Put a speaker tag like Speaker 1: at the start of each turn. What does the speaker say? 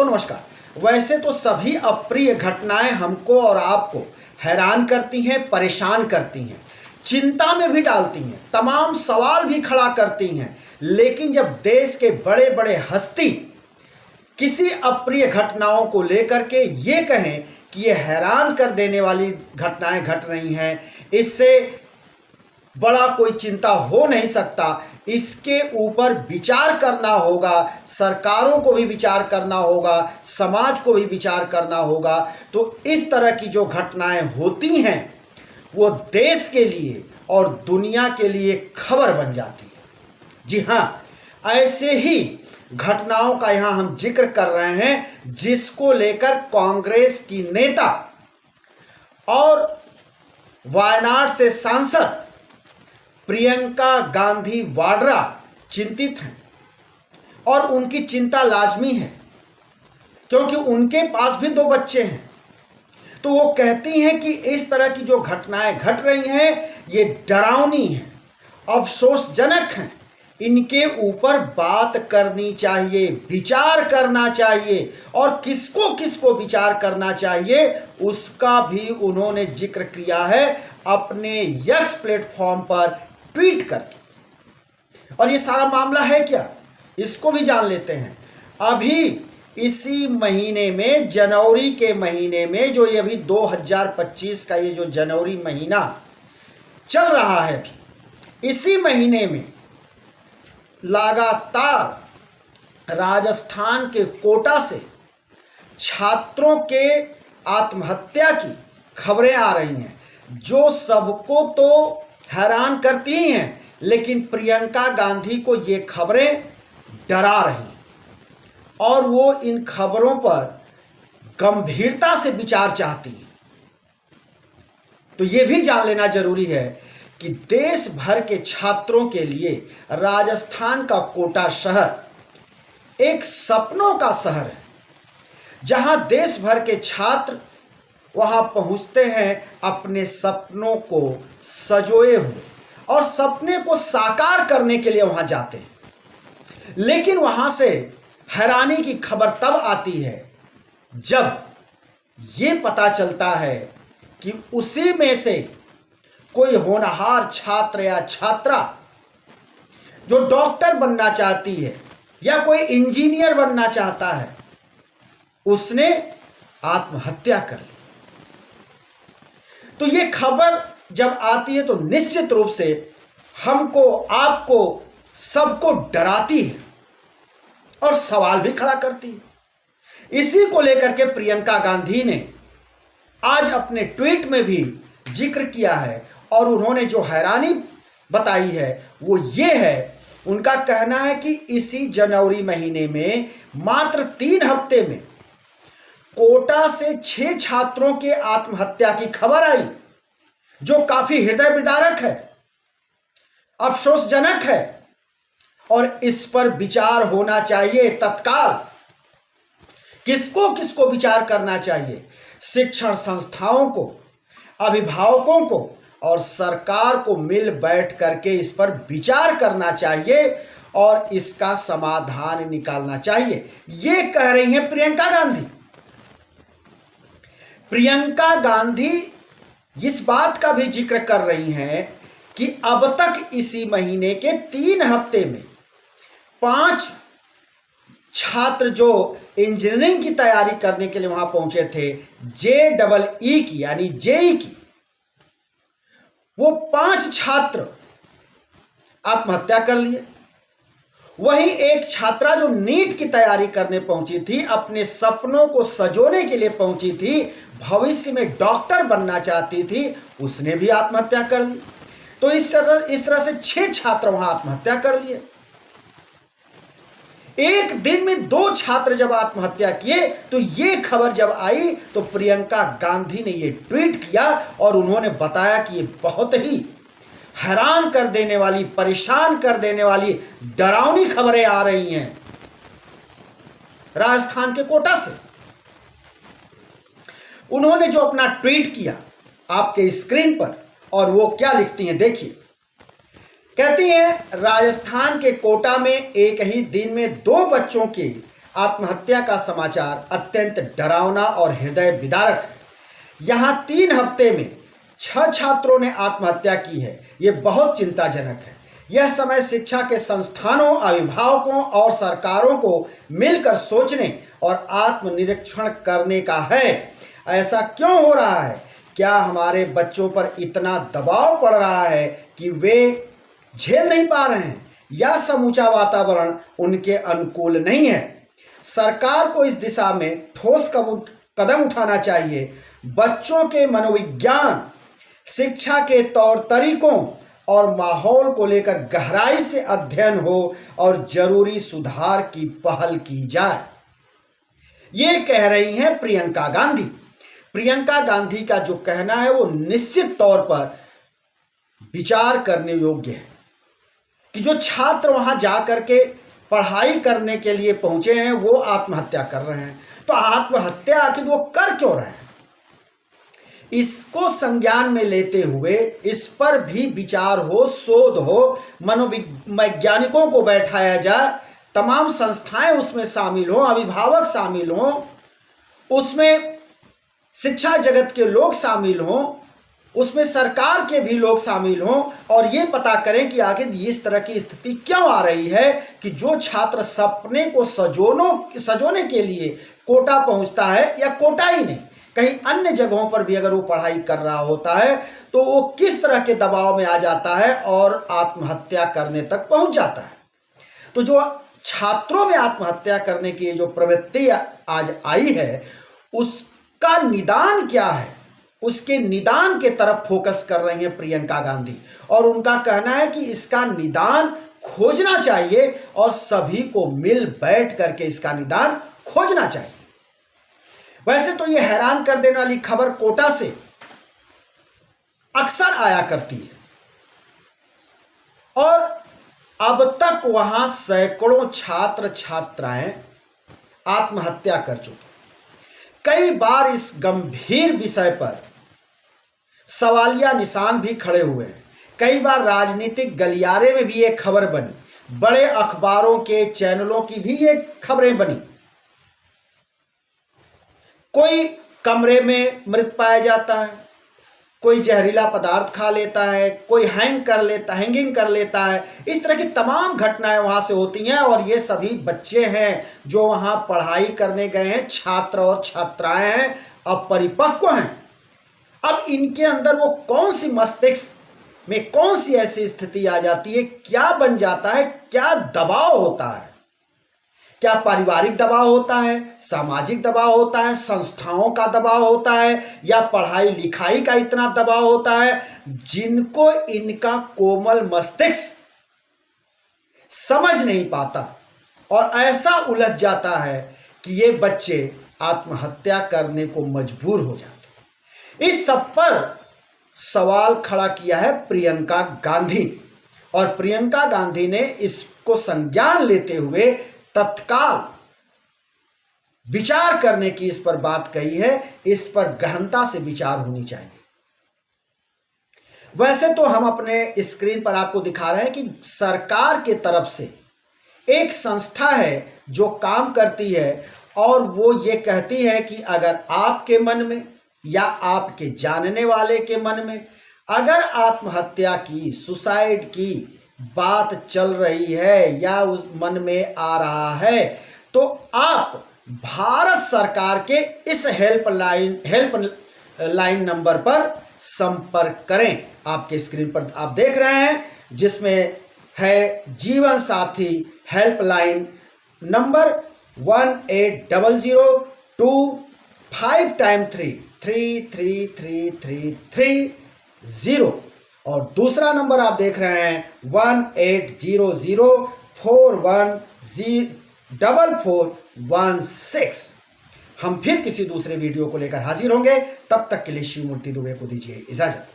Speaker 1: दोस्तों नमस्कार। वैसे तो सभी अप्रिय घटनाएं हमको और आपको हैरान करती हैं, परेशान करती हैं, चिंता में भी डालती हैं, तमाम सवाल भी खड़ा करती हैं। लेकिन जब देश के बड़े बड़े हस्ती किसी अप्रिय घटनाओं को लेकर के ये कहें कि ये हैरान कर देने वाली घटनाएं घट रही हैं, इससे बड़ा कोई चिंता हो नहीं सकता, इसके ऊपर विचार करना होगा, सरकारों को भी विचार करना होगा, समाज को भी विचार करना होगा। तो इस तरह की जो घटनाएं होती हैं वो देश के लिए और दुनिया के लिए खबर बन जाती है। जी हाँ, ऐसे ही घटनाओं का यहाँ हम जिक्र कर रहे हैं जिसको लेकर कांग्रेस की नेता और वायनाड से सांसद प्रियंका गांधी वाड्रा चिंतित हैं। और उनकी चिंता लाजमी है क्योंकि उनके पास भी 2 बच्चे हैं। तो वो कहती हैं कि इस तरह की जो घटनाएं घट रही हैं ये डरावनी हैं, अफसोसजनक हैं, इनके ऊपर बात करनी चाहिए, विचार करना चाहिए। और किसको किसको विचार करना चाहिए उसका भी उन्होंने जिक्र किया है अपने एक्स प्लेटफॉर्म पर ट्वीट करके। और ये सारा मामला है क्या, इसको भी जान लेते हैं। अभी इसी महीने में, जनवरी के महीने में, जो ये अभी 2025 का ये जो जनवरी महीना चल रहा है, अभी इसी महीने में लगातार राजस्थान के कोटा से छात्रों के आत्महत्या की खबरें आ रही हैं जो सबको तो हैरान करती ही हैं, लेकिन प्रियंका गांधी को ये खबरें डरा रही और वो इन खबरों पर गंभीरता से विचार चाहती हैं। तो ये भी जान लेना जरूरी है कि देश भर के छात्रों के लिए राजस्थान का कोटा शहर एक सपनों का शहर है, जहां देश भर के छात्र वहां पहुंचते हैं अपने सपनों को सजोए हुए, और सपने को साकार करने के लिए वहां जाते हैं। लेकिन वहां से हैरानी की खबर तब आती है जब ये पता चलता है कि उसी में से कोई होनहार छात्र या छात्रा जो डॉक्टर बनना चाहती है या कोई इंजीनियर बनना चाहता है, उसने आत्महत्या कर ली। तो ये खबर जब आती है तो निश्चित रूप से हमको, आपको, सबको डराती है और सवाल भी खड़ा करती है। इसी को लेकर के प्रियंका गांधी ने आज अपने ट्वीट में भी जिक्र किया है और उन्होंने जो हैरानी बताई है वो ये है, उनका कहना है कि इसी जनवरी महीने में मात्र 3 हफ्ते में कोटा से 6 छात्रों के आत्महत्या की खबर आई, जो काफी हृदय विदारक है, अफसोसजनक है और इस पर विचार होना चाहिए तत्काल। किसको किसको विचार करना चाहिए? शिक्षण संस्थाओं को, अभिभावकों को और सरकार को मिल बैठ करके इस पर विचार करना चाहिए और इसका समाधान निकालना चाहिए। ये कह रही हैं प्रियंका गांधी। प्रियंका गांधी इस बात का भी जिक्र कर रही हैं कि अब तक इसी महीने के 3 हफ्ते में 5 छात्र जो इंजीनियरिंग की तैयारी करने के लिए वहां पहुंचे थे, JEE की यानी जेई की, वो 5 छात्र आत्महत्या कर लिए। वहीं एक छात्रा जो नीट की तैयारी करने पहुंची थी, अपने सपनों को सजोने के लिए पहुंची थी, भविष्य में डॉक्टर बनना चाहती थी, उसने भी आत्महत्या कर ली। तो इस तरह से 6 छात्र वहां आत्महत्या कर लिए। एक दिन में 2 छात्र जब आत्महत्या किए तो ये खबर जब आई तो प्रियंका गांधी ने ये ट्वीट किया और उन्होंने बताया कि ये बहुत ही हैरान कर देने वाली, परेशान कर देने वाली, डरावनी खबरें आ रही हैं राजस्थान के कोटा से। उन्होंने जो अपना ट्वीट किया आपके स्क्रीन पर, और वो क्या लिखती हैं देखिए। कहती हैं, राजस्थान के कोटा में एक ही दिन में 2 बच्चों की आत्महत्या का समाचार अत्यंत डरावना और हृदय विदारक है। यहाँ 3 हफ्ते में 6 छात्रों ने आत्महत्या की है। ये बहुत चिंताजनक है। यह समय शिक्षा के संस्थानों, अभिभावकों और सरकारों को मिलकर सोचने और आत्मनिरीक्षण करने का है। ऐसा क्यों हो रहा है? क्या हमारे बच्चों पर इतना दबाव पड़ रहा है कि वे झेल नहीं पा रहे हैं, या समूचा वातावरण उनके अनुकूल नहीं है? सरकार को इस दिशा में ठोस कदम उठाना चाहिए। बच्चों के मनोविज्ञान, शिक्षा के तौर तरीकों और माहौल को लेकर गहराई से अध्ययन हो और जरूरी सुधार की पहल की जाए। ये कह रही हैं प्रियंका गांधी। प्रियंका गांधी का जो कहना है वो निश्चित तौर पर विचार करने योग्य है कि जो छात्र वहां जाकर के पढ़ाई करने के लिए पहुंचे हैं वो आत्महत्या कर रहे हैं, तो आत्महत्या आखिर वो कर क्यों रहे हैं? इसको संज्ञान में लेते हुए इस पर भी विचार हो, शोध हो, मनोवैज्ञानिकों को बैठाया जाए, तमाम संस्थाएं उसमें शामिल हों, अभिभावक शामिल हों, उसमें शिक्षा जगत के लोग शामिल हों, उसमें सरकार के भी लोग शामिल हों और ये पता करें कि आखिर इस तरह की स्थिति क्यों आ रही है कि जो छात्र सपने को सजोने के लिए कोटा पहुंचता है, या कोटा ही नहीं, कहीं अन्य जगहों पर भी अगर वो पढ़ाई कर रहा होता है, तो वो किस तरह के दबाव में आ जाता है और आत्महत्या करने तक पहुंच जाता है। तो जो छात्रों में आत्महत्या करने की जो प्रवृत्ति आज आई है, उसका निदान क्या है, उसके निदान के तरफ फोकस कर रही हैं प्रियंका गांधी। और उनका कहना है कि इसका निदान खोजना चाहिए और सभी को मिल बैठ करके इसका निदान खोजना चाहिए। वैसे तो यह हैरान कर देने वाली खबर कोटा से अक्सर आया करती है और अब तक वहां सैकड़ों छात्र छात्राएं आत्महत्या कर चुके। कई बार इस गंभीर विषय पर सवालिया निशान भी खड़े हुए हैं। कई बार राजनीतिक गलियारे में भी ये खबर बनी, बड़े अखबारों के चैनलों की भी ये खबरें बनी। कोई कमरे में मृत पाया जाता है, कोई जहरीला पदार्थ खा लेता है, कोई हैंगिंग कर लेता है। इस तरह की तमाम घटनाएं वहां से होती हैं और ये सभी बच्चे हैं जो वहां पढ़ाई करने गए हैं, छात्र और छात्राएं हैं, अपरिपक्व हैं। अब इनके अंदर वो कौन सी मस्तिष्क में कौन सी ऐसी स्थिति आ जाती है, क्या बन जाता है, क्या दबाव होता है? क्या पारिवारिक दबाव होता है, सामाजिक दबाव होता है, संस्थाओं का दबाव होता है, या पढ़ाई लिखाई का इतना दबाव होता है जिनको इनका कोमल मस्तिष्क समझ नहीं पाता और ऐसा उलझ जाता है कि ये बच्चे आत्महत्या करने को मजबूर हो जाते हैं। इस सब पर सवाल खड़ा किया है प्रियंका गांधी और प्रियंका गांधी ने इसको संज्ञान लेते हुए तत्काल विचार करने की इस पर बात कही है। इस पर गहनता से विचार होनी चाहिए। वैसे तो हम अपने स्क्रीन पर आपको दिखा रहे हैं कि सरकार के तरफ से एक संस्था है जो काम करती है और वो ये कहती है कि अगर आपके मन में या आपके जानने वाले के मन में अगर आत्महत्या की, सुसाइड की बात चल रही है या उस मन में आ रहा है, तो आप भारत सरकार के इस हेल्पलाइन नंबर पर संपर्क करें। आपके स्क्रीन पर आप देख रहे हैं जिसमें है जीवन साथी हेल्पलाइन नंबर 180025x3333330 और दूसरा नंबर आप देख रहे हैं 1800414416। हम फिर किसी दूसरे वीडियो को लेकर हाजिर होंगे। तब तक के लिए शिव मूर्ति दुबे को दीजिए इजाजत।